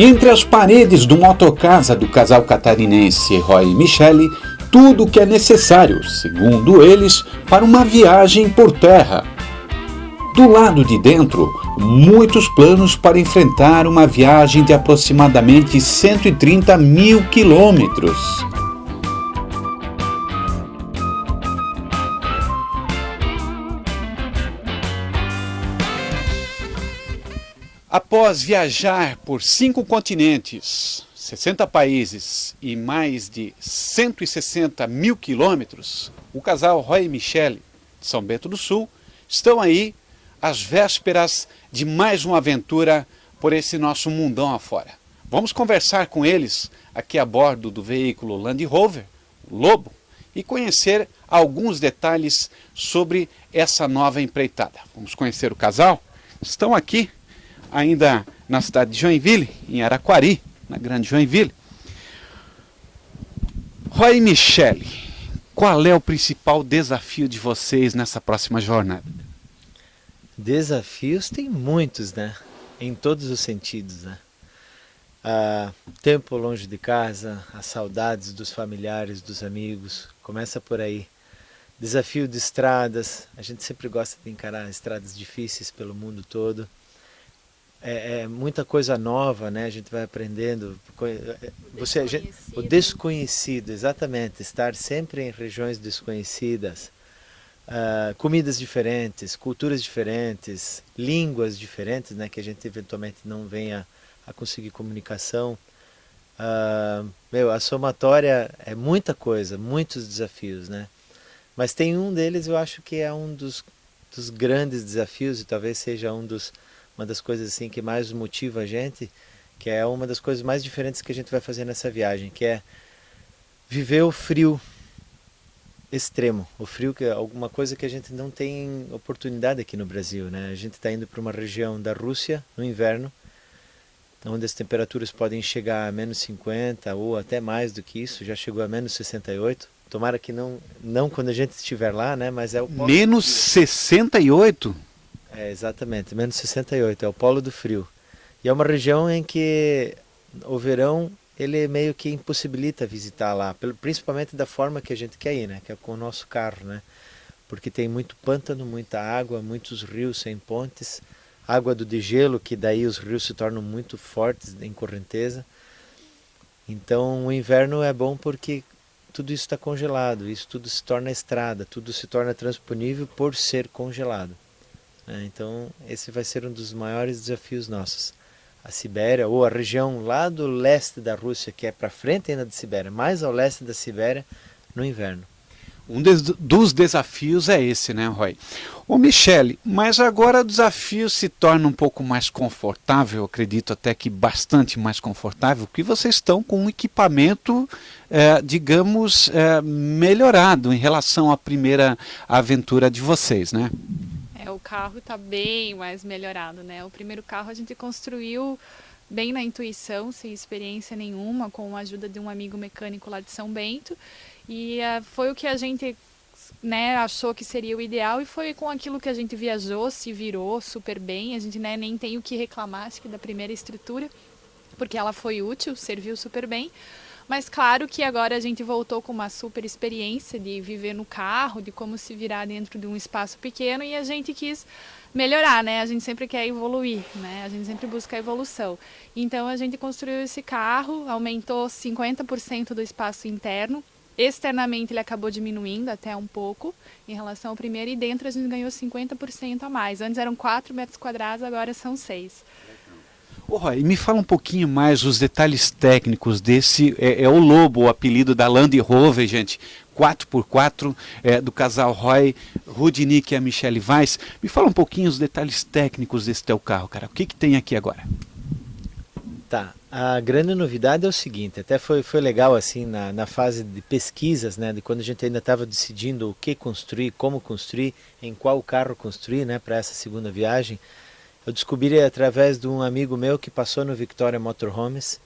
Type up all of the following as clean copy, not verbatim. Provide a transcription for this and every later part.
Entre as paredes do motocasa do casal catarinense Roy e Michele, tudo o que é necessário, segundo eles, para uma viagem por terra. Do lado de dentro, muitos planos para enfrentar uma viagem de aproximadamente 130 mil quilômetros. Após viajar por 5 continentes, 60 países e mais de 160 mil quilômetros, o casal Roy e Michele, de São Bento do Sul, estão aí às vésperas de mais uma aventura por esse nosso mundão afora. Vamos conversar com eles aqui a bordo do veículo Land Rover, o Lobo, e conhecer alguns detalhes sobre essa nova empreitada. Vamos conhecer o casal? Estão aqui ainda na cidade de Joinville, em Araquari, na grande Joinville. Roy e Michele, qual é o principal desafio de vocês nessa próxima jornada? Desafios tem muitos, né? Em todos os sentidos, né? Tempo longe de casa, as saudades dos familiares, dos amigos, começa por aí. Desafio de estradas, a gente sempre gosta de encarar estradas difíceis pelo mundo todo. É muita coisa nova, né? A gente vai aprendendo. O desconhecido, exatamente. Estar sempre em regiões desconhecidas. Comidas diferentes, culturas diferentes, línguas diferentes, né? Que a gente eventualmente não venha a conseguir comunicação. A somatória é muita coisa, muitos desafios, né? Mas tem um deles, eu acho que é um dos grandes desafios e talvez seja uma das coisas assim que mais motiva a gente, que é uma das coisas mais diferentes que a gente vai fazer nessa viagem, que é viver o frio extremo. O frio que é alguma coisa que a gente não tem oportunidade aqui no Brasil, né? A gente está indo para uma região da Rússia no inverno, onde as temperaturas podem chegar a menos 50 ou até mais do que isso, já chegou a menos 68. Tomara que não quando a gente estiver lá, né? Mas é o polo menos 68? Exatamente, menos 68, é o polo do frio. E é uma região em que o verão ele meio que impossibilita visitar lá, principalmente da forma que a gente quer ir, né? Que é com o nosso carro, né? Porque tem muito pântano, muita água, muitos rios sem pontes, água do degelo, que daí os rios se tornam muito fortes em correnteza. Então o inverno é bom porque tudo isso está congelado, isso tudo se torna estrada, tudo se torna transponível por ser congelado. Então esse vai ser um dos maiores desafios nossos. A Sibéria, ou a região lá do leste da Rússia, que é para frente ainda da Sibéria, mais ao leste da Sibéria, no inverno. Um dos desafios é esse, né, Roy? Ô Michele, mas agora o desafio se torna um pouco mais confortável, acredito até que bastante mais confortável, porque vocês estão com um equipamento, digamos, melhorado em relação à primeira aventura de vocês, né? O carro está bem mais melhorado, né? O primeiro carro a gente construiu bem na intuição, sem experiência nenhuma, com a ajuda de um amigo mecânico lá de São Bento. E foi o que a gente, né, achou que seria o ideal e foi com aquilo que a gente viajou, se virou super bem. A gente, né, nem tem o que reclamar, acho que da primeira estrutura, porque ela foi útil, serviu super bem. Mas claro que agora a gente voltou com uma super experiência de viver no carro, de como se virar dentro de um espaço pequeno e a gente quis melhorar, né? A gente sempre quer evoluir, né? A gente sempre busca a evolução. Então a gente construiu esse carro, aumentou 50% do espaço interno. Externamente ele acabou diminuindo até um pouco em relação ao primeiro e dentro a gente ganhou 50% a mais. Antes eram 4 metros quadrados, agora são 6. Ô Roy, me fala um pouquinho mais os detalhes técnicos desse, o Lobo, o apelido da Land Rover, gente, 4x4, do casal Roy, Rudnick e a Michele Weiss. Me fala um pouquinho os detalhes técnicos desse teu carro, cara. O que tem aqui agora? Tá, a grande novidade é o seguinte, até foi legal assim na fase de pesquisas, né, de quando a gente ainda estava decidindo o que construir, como construir, em qual carro construir, né, para essa segunda viagem. Eu descobri através de um amigo meu que passou no Victoria Motorhomes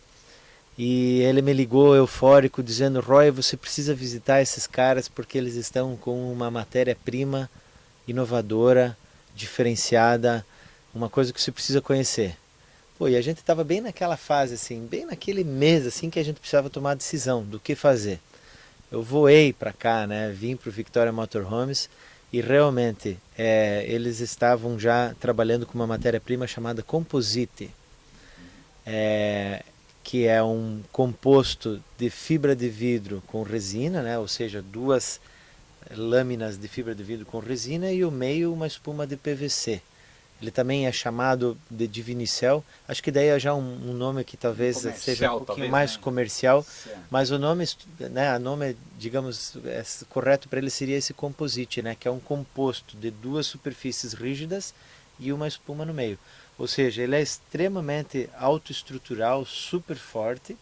e ele me ligou eufórico dizendo: Roy, você precisa visitar esses caras porque eles estão com uma matéria-prima inovadora, diferenciada, uma coisa que você precisa conhecer. Pô, e a gente estava bem naquela fase, assim, bem naquele mês, assim, que a gente precisava tomar a decisão do que fazer. Eu voei para cá, né? Vim para o Victoria Motorhomes e realmente eles estavam já trabalhando com uma matéria-prima chamada composite, que é um composto de fibra de vidro com resina, né? Ou seja, duas lâminas de fibra de vidro com resina e o meio uma espuma de PVC. Ele também é chamado de Divinicel. Acho que daí é já um nome que talvez seja um pouquinho mais comercial, mas o nome, né, digamos, correto para ele seria esse composite, né, que é um composto de duas superfícies rígidas e uma espuma no meio. Ou seja, ele é extremamente autoestrutural, super forte.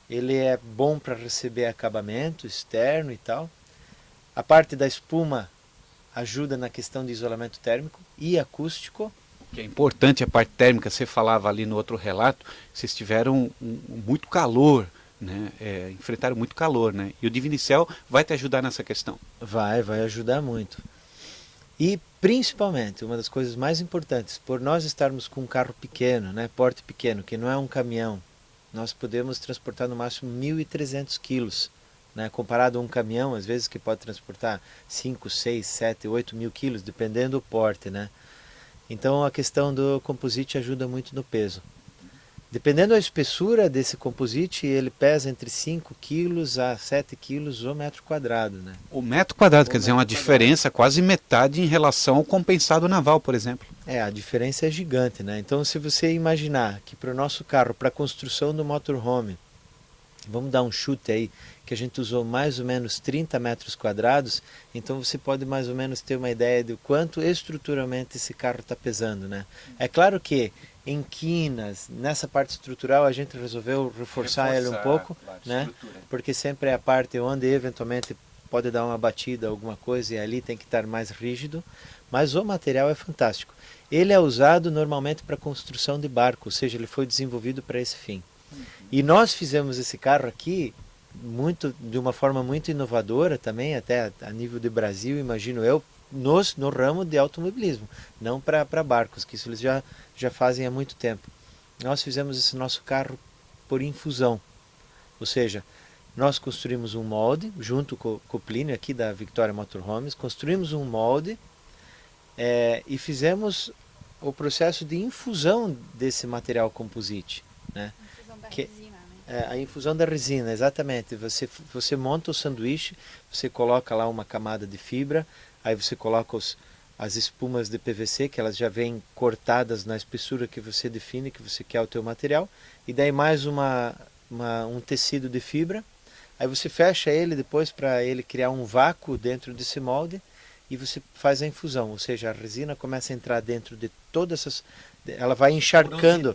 Ele é bom para receber acabamento externo e tal. A parte da espuma ajuda na questão de isolamento térmico e acústico. Que é importante a parte térmica, você falava ali no outro relato, vocês tiveram muito calor, né? Enfrentaram muito calor, né? E o Divinicel vai te ajudar nessa questão. Vai ajudar muito. E principalmente, uma das coisas mais importantes, por nós estarmos com um carro pequeno, né, porte pequeno, que não é um caminhão, nós podemos transportar no máximo 1.300 quilos. Né, comparado a um caminhão, às vezes que pode transportar 5, 6, 7, 8 mil quilos, dependendo do porte. Né? Então a questão do composite ajuda muito no peso. Dependendo da espessura desse composite, ele pesa entre 5 quilos a 7 quilos o metro quadrado. Né? O metro quadrado, quer dizer, uma diferença quase metade em relação ao compensado naval, por exemplo. A diferença é gigante. Né? Então se você imaginar que para o nosso carro, para a construção do motorhome, vamos dar um chute aí, que a gente usou mais ou menos 30 metros quadrados, então você pode mais ou menos ter uma ideia do quanto estruturalmente esse carro está pesando, né? É claro que em quinas, nessa parte estrutural, a gente resolveu reforçar ele um pouco, claro, né? Porque sempre é a parte onde eventualmente pode dar uma batida, alguma coisa, e ali tem que estar mais rígido, mas o material é fantástico. Ele é usado normalmente para construção de barco, ou seja, ele foi desenvolvido para esse fim. E nós fizemos esse carro aqui de uma forma muito inovadora também, até a nível de Brasil, imagino eu, no ramo de automobilismo, não para barcos, que isso eles já fazem há muito tempo. Nós fizemos esse nosso carro por infusão, ou seja, nós construímos um molde, junto com o Plínio aqui da Victoria Motorhomes, construímos um molde e fizemos o processo de infusão desse material composite. Né? Resina, a infusão da resina, exatamente. Você monta o sanduíche, você coloca lá uma camada de fibra, aí você coloca as espumas de PVC, que elas já vêm cortadas na espessura que você define, que você quer o teu material, e daí mais um tecido de fibra, aí você fecha ele depois para ele criar um vácuo dentro desse molde, e você faz a infusão, ou seja, a resina começa a entrar dentro de todas essas... Ela vai encharcando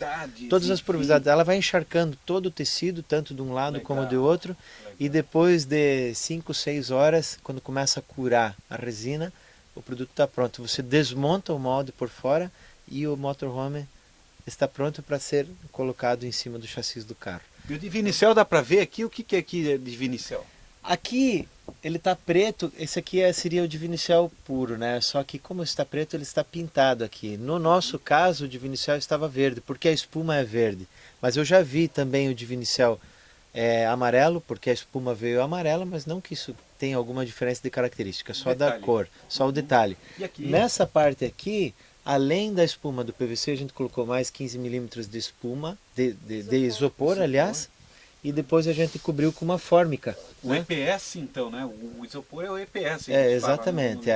todas as porosidades, ela vai encharcando todo o tecido, tanto de um lado como do outro, e depois de 5, 6 horas, quando começa a curar a resina, o produto está pronto. Você desmonta o molde por fora e o motorhome está pronto para ser colocado em cima do chassi do carro. E o Divinicel dá para ver aqui? O que é aqui Divinicel? Aqui ele está preto, esse aqui seria o Divinicel puro, né? Só que como está preto, ele está pintado aqui. No nosso caso, o Divinicel estava verde, porque a espuma é verde. Mas eu já vi também o Divinicel amarelo, porque a espuma veio amarela, mas não que isso tenha alguma diferença de característica, só da cor, só o detalhe. E aqui? Nessa parte aqui, além da espuma do PVC, a gente colocou mais 15 milímetros de espuma, de isopor, aliás, e depois a gente cobriu com uma fórmica. O né? EPS, então, né? O isopor é o EPS. Exatamente.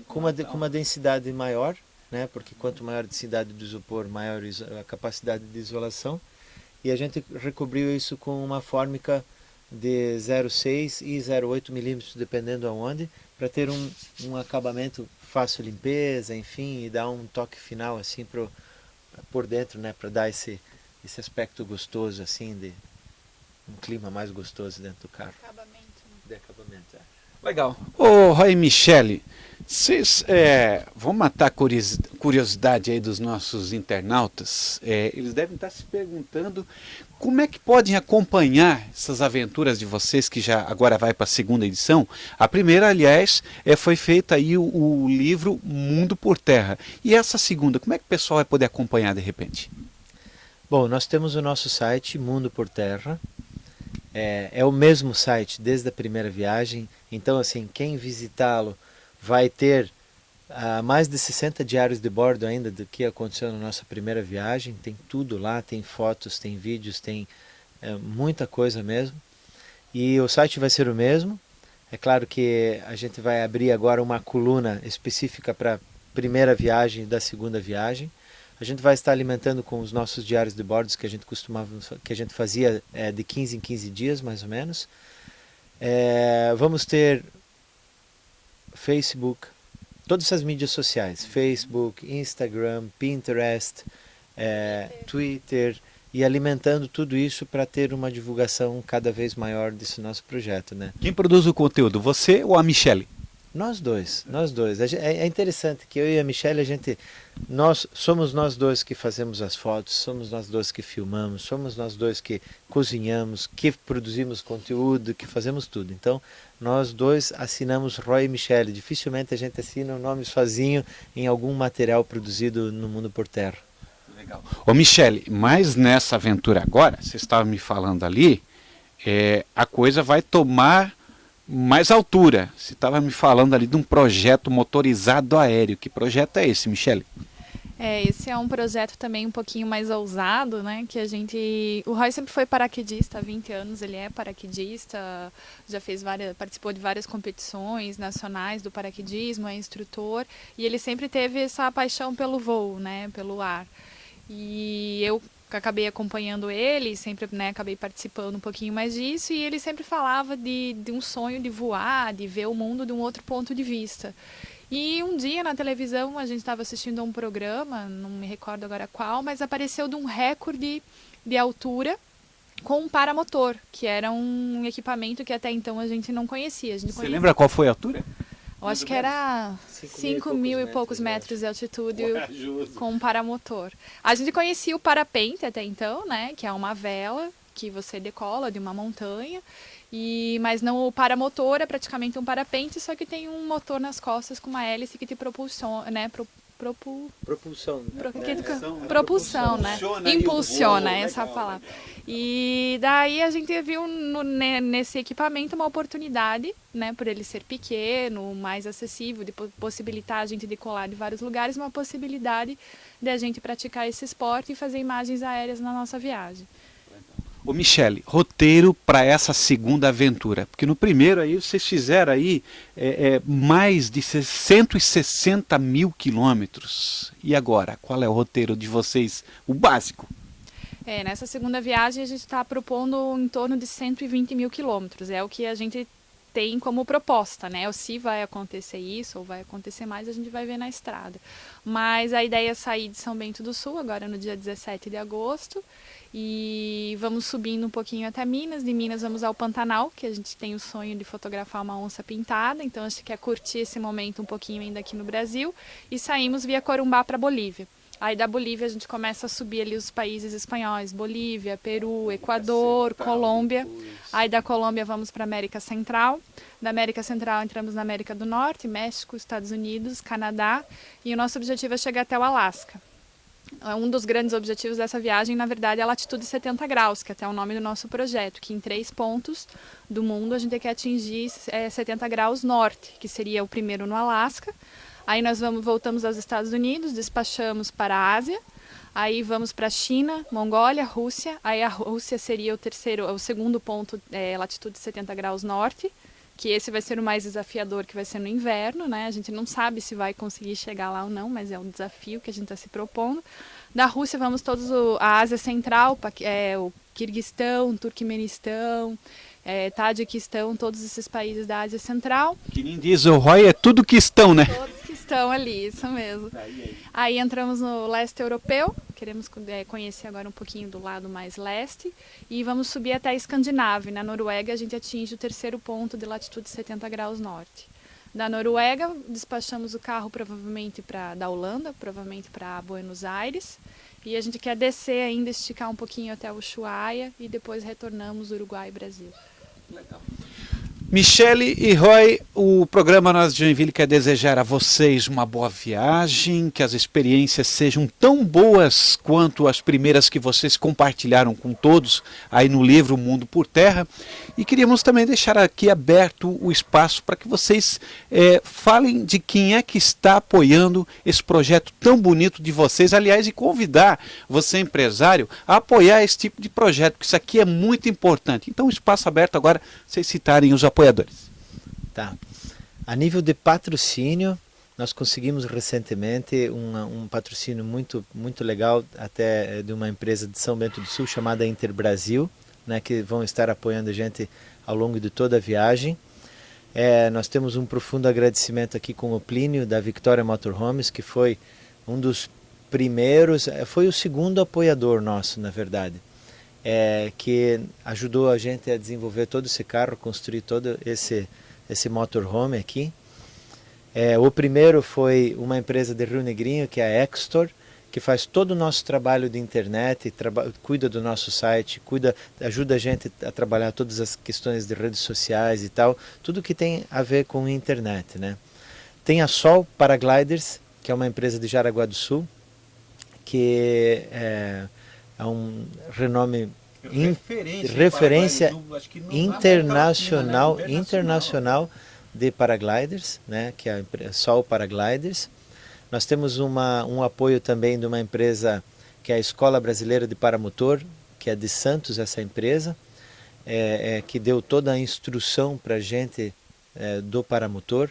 Com uma densidade maior, né? Porque quanto maior a densidade do isopor, maior a capacidade de isolação. E a gente recobriu isso com uma fórmica de 0,6 e 0,8 milímetros, dependendo aonde, para ter um acabamento fácil limpeza, enfim, e dar um toque final assim por dentro, né? Para dar esse aspecto gostoso, assim, de um clima mais gostoso dentro do carro. Acabamento, né? De acabamento, Legal. Ô, Roy e Michele, vocês vão matar a curiosidade aí dos nossos internautas. Eles devem estar se perguntando como é que podem acompanhar essas aventuras de vocês, que já agora vai para a segunda edição. A primeira, aliás, foi feita aí o livro Mundo por Terra. E essa segunda, como é que o pessoal vai poder acompanhar de repente? Bom, nós temos o nosso site, Mundo por Terra. É o mesmo site desde a primeira viagem. Então, assim, quem visitá-lo vai ter mais de 60 diários de bordo ainda do que aconteceu na nossa primeira viagem. Tem tudo lá, tem fotos, tem vídeos, tem muita coisa mesmo. E o site vai ser o mesmo. É claro que a gente vai abrir agora uma coluna específica para a primeira viagem e da segunda viagem. A gente vai estar alimentando com os nossos diários de bordo que a gente fazia de 15 em 15 dias, mais ou menos. Vamos ter Facebook, todas essas mídias sociais, Facebook, Instagram, Pinterest, Twitter, e alimentando tudo isso para ter uma divulgação cada vez maior desse nosso projeto, né? Quem produz o conteúdo, você ou a Michele? Nós dois. É interessante que eu e a Michele, somos nós dois que fazemos as fotos, somos nós dois que filmamos, somos nós dois que cozinhamos, que produzimos conteúdo, que fazemos tudo. Então, nós dois assinamos Roy e Michele. Dificilmente a gente assina o nome sozinho em algum material produzido no Mundo por Terra. Legal. Ô Michele, mas nessa aventura agora, você estava me falando ali, a coisa vai tomar mais altura. Você estava me falando ali de um projeto motorizado aéreo. Que projeto é esse, Michele? Esse é um projeto também um pouquinho mais ousado, né? O Roy sempre foi paraquedista, há 20 anos ele é paraquedista, já participou de várias competições nacionais do paraquedismo, é instrutor, e ele sempre teve essa paixão pelo voo, né? Pelo ar. E eu acabei acompanhando ele, sempre, né, acabei participando um pouquinho mais disso, e ele sempre falava de um sonho de voar, de ver o mundo de um outro ponto de vista. E um dia na televisão a gente estava assistindo a um programa, não me recordo agora qual, mas apareceu de um recorde de altura com um paramotor, que era um equipamento que até então a gente não conhecia. Você lembra qual foi a altura? Eu acho que era 5 mil e poucos metros de altitude com um paramotor. A gente conhecia o parapente até então, né, que é uma vela que você decola de uma montanha, mas não, o paramotor é praticamente um parapente, só que tem um motor nas costas com uma hélice que te propulsiona, né, Propulsão, propulsão, né? Impulsiona, essa palavra. E daí a gente viu nesse equipamento uma oportunidade, né, por ele ser pequeno, mais acessível, de possibilitar a gente decolar de vários lugares, uma possibilidade de a gente praticar esse esporte e fazer imagens aéreas na nossa viagem. Ô Michele, roteiro para essa segunda aventura, porque no primeiro aí vocês fizeram aí mais de 160 mil quilômetros. E agora, qual é o roteiro de vocês, o básico? Nessa segunda viagem a gente está propondo em torno de 120 mil quilômetros, é o que a gente tem como proposta, né? Ou se vai acontecer isso ou vai acontecer mais, a gente vai ver na estrada. Mas a ideia é sair de São Bento do Sul, agora no dia 17 de agosto, e vamos subindo um pouquinho até Minas. De Minas vamos ao Pantanal, que a gente tem o sonho de fotografar uma onça pintada, então a gente quer curtir esse momento um pouquinho ainda aqui no Brasil, e saímos via Corumbá para Bolívia. Aí da Bolívia a gente começa a subir ali os países espanhóis, Bolívia, Peru, Equador, Colômbia. Aí da Colômbia vamos para a América Central. Da América Central entramos na América do Norte, México, Estados Unidos, Canadá. E o nosso objetivo é chegar até o Alasca. Um dos grandes objetivos dessa viagem, na verdade, é a latitude 70 graus, que é até o nome do nosso projeto, que em 3 pontos do mundo a gente quer atingir 70 graus norte, que seria o primeiro no Alasca. Aí nós voltamos aos Estados Unidos, despachamos para a Ásia, aí vamos para a China, Mongólia, Rússia, aí a Rússia seria o segundo ponto, latitude 70 graus norte, que esse vai ser o mais desafiador, que vai ser no inverno, né? A gente não sabe se vai conseguir chegar lá ou não, mas é um desafio que a gente está se propondo. Da Rússia vamos todos a Ásia Central, o Quirguistão, Turquemenistão, Tadiquistão, todos esses países da Ásia Central. Que nem diz o Roy, é tudo que estão, né? Todos que estão ali, isso mesmo. Aí entramos no leste europeu, queremos conhecer agora um pouquinho do lado mais leste, e vamos subir até a Escandinávia. Na Noruega a gente atinge o terceiro ponto de latitude 70 graus norte. Da Noruega despachamos o carro provavelmente da Holanda, provavelmente para Buenos Aires, e a gente quer descer ainda, esticar um pouquinho até o Ushuaia, e depois retornamos Uruguai e Brasil. Legal. Michele e Roy, o programa Nós de Joinville quer desejar a vocês uma boa viagem, que as experiências sejam tão boas quanto as primeiras que vocês compartilharam com todos aí no livro Mundo por Terra. E queríamos também deixar aqui aberto o espaço para que vocês falem de quem é que está apoiando esse projeto tão bonito de vocês, aliás, e convidar você, empresário, a apoiar esse tipo de projeto, porque isso aqui é muito importante. Então, o espaço aberto agora, vocês citarem os apoiadores. Tá. A nível de patrocínio, nós conseguimos recentemente um patrocínio muito legal, até de uma empresa de São Bento do Sul chamada Interbrasil, né, que vão estar apoiando a gente ao longo de toda a viagem. Nós temos um profundo agradecimento aqui com o Plínio da Victoria Motorhomes, que foi um dos primeiros, foi o segundo apoiador nosso, na verdade. Que ajudou a gente a desenvolver todo esse carro, construir todo esse motorhome aqui. O primeiro foi uma empresa de Rio Negrinho, que é a Extor, que faz todo o nosso trabalho de internet, cuida do nosso site, ajuda a gente a trabalhar todas as questões de redes sociais e tal, tudo que tem a ver com a internet, né? Tem a Sol Paragliders, que é uma empresa de Jaraguá do Sul, que é um renome referência internacional de paragliders, né, que é a Sol Paragliders. Nós temos um apoio também de uma empresa que é a Escola Brasileira de Paramotor, que é de Santos, essa empresa, que deu toda a instrução para a gente do paramotor.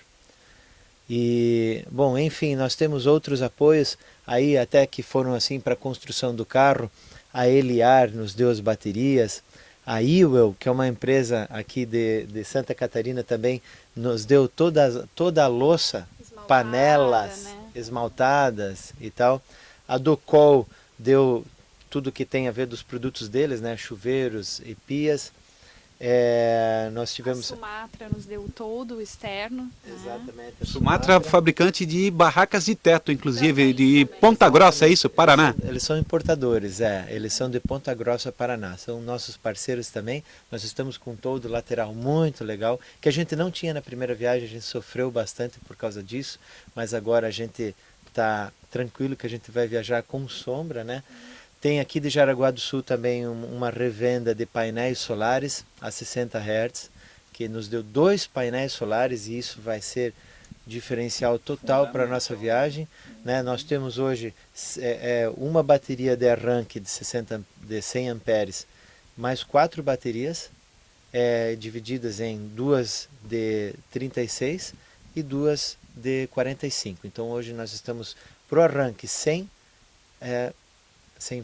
E, bom, enfim, nós temos outros apoios aí até que foram assim para a construção do carro. A Eliar nos deu as baterias, a Ewell, que é uma empresa aqui de Santa Catarina também, nos deu toda a louça, panelas, né, esmaltadas e tal. A Docol deu tudo que tem a ver dos produtos deles, né, chuveiros e pias. Nós tivemos... A Sumatra nos deu todo o externo. Exatamente. Né? Sumatra, fabricante de barracas de teto, inclusive de Ponta Grossa, é isso? Paraná? Eles são importadores, eles são de Ponta Grossa, Paraná. São nossos parceiros também. Nós estamos com todo lateral muito legal, que a gente não tinha na primeira viagem, a gente sofreu bastante por causa disso, mas agora a gente está tranquilo que a gente vai viajar com sombra, né? Tem aqui de Jaraguá do Sul também uma revenda de painéis solares a 60 Hz, que nos deu 2 painéis solares e isso vai ser diferencial total para a nossa viagem. Né? Nós temos hoje uma bateria de arranque de 100 amperes, mais 4 baterias, divididas em 2 de 36 e 2 de 45. Então hoje nós estamos para o arranque 100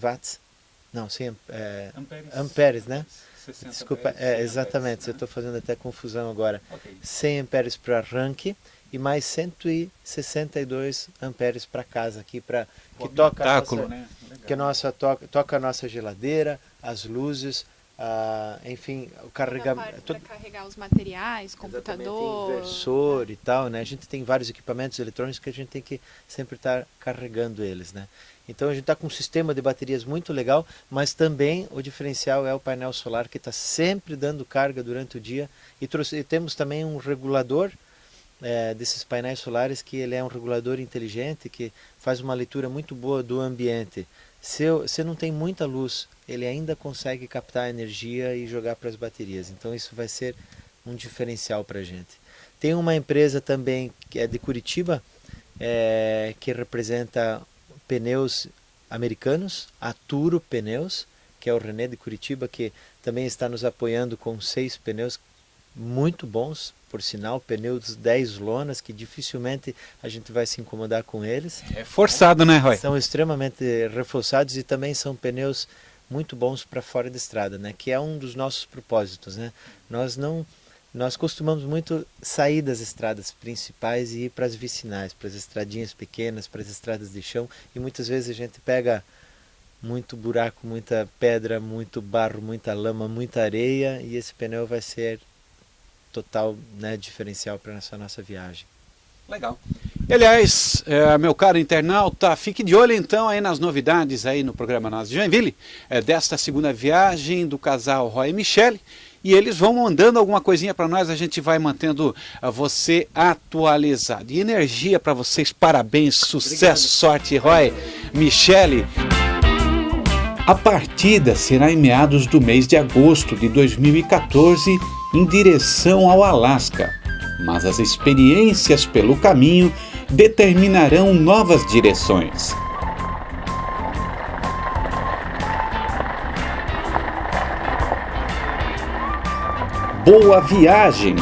watts, não, 100 amperes, né? Desculpa, amperes, exatamente, amperes, né? Eu estou fazendo até confusão agora. Okay. 100 amperes para arranque e mais 162 amperes para casa aqui, que toca a nossa geladeira, as luzes, enfim, o carregamento. Para carregar os materiais, computador, inversor e tal, né? A gente tem vários equipamentos eletrônicos que a gente tem que sempre estar carregando eles, né? Então a gente está com um sistema de baterias muito legal, mas também o diferencial é o painel solar que está sempre dando carga durante o dia. E temos também um regulador desses painéis solares, que ele é um regulador inteligente, que faz uma leitura muito boa do ambiente. Se não tem muita luz, ele ainda consegue captar energia e jogar para as baterias. Então isso vai ser um diferencial para a gente. Tem uma empresa também que é de Curitiba, que representa pneus americanos, a Turo Pneus, que é o René de Curitiba, que também está nos apoiando com 6 pneus muito bons, por sinal, pneus 10 lonas, que dificilmente a gente vai se incomodar com eles. É forçado, né, Roy? São extremamente reforçados e também são pneus muito bons para fora da estrada, né? Que é um dos nossos propósitos, né? Nós costumamos muito sair das estradas principais e ir para as vicinais, para as estradinhas pequenas, para as estradas de chão, e muitas vezes a gente pega muito buraco, muita pedra, muito barro, muita lama, muita areia, e esse pneu vai ser total, né, diferencial para essa nossa viagem. Legal. Aliás, meu caro internauta, fique de olho então aí nas novidades aí no programa Nós de Joinville, desta segunda viagem do casal Roy e Michele. e eles vão mandando alguma coisinha para nós, a gente vai mantendo você atualizado. E energia para vocês, parabéns, sucesso, sorte, Roy, Michele. A partida será em meados do mês de agosto de 2014, em direção ao Alasca. Mas as experiências pelo caminho determinarão novas direções. Boa viagem!